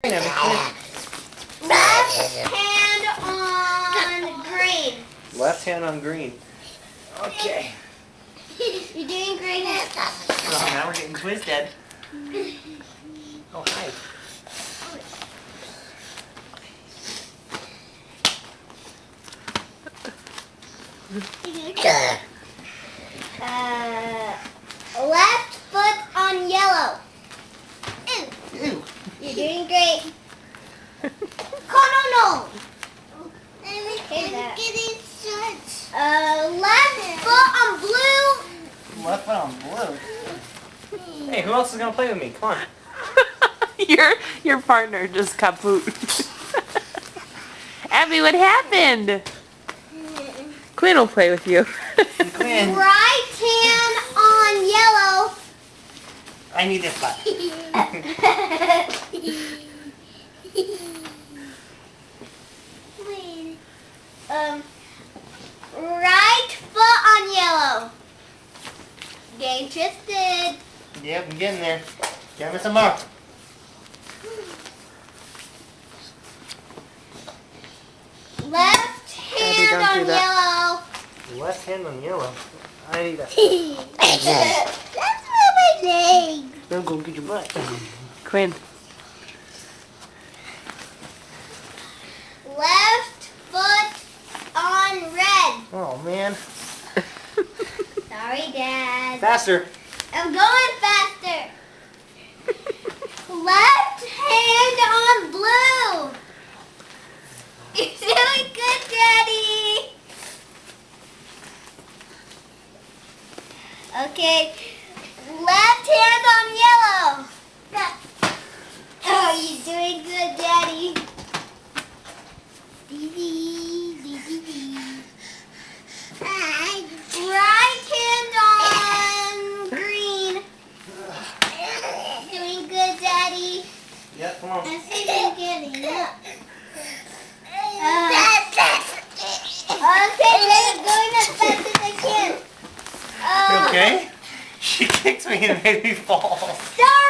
Left hand on green. Left hand on green. Okay. You're doing great. Oh, now we're getting twisted. Oh, hi. Left foot on yellow. Ew. You're doing great. No. Left foot on blue. Left foot on blue. Hey, who else is gonna play with me? Come on. Your partner just kaput. Abby, what happened? Quinn will play with you. Quinn, Right hand on yellow. I need this spot. Right foot on yellow. Getting twisted. Yep, I'm getting there. Give me some more. Left hand don't do on that. yellow. Left hand on yellow. I need that. That's what my leg. Don't go get your butt. Quinn. Left foot on red. Oh, man. Sorry, Dad. Faster. I'm going faster. Left hand on blue. You're doing good, Daddy. Okay. Left hand on yellow. Oh, you're doing good, Daddy. Right hand on green. Doing good, Daddy. Yep, come on. I see you getting up. Okay, I'm going as fast as I can. You okay? She kicked me and made me fall. Start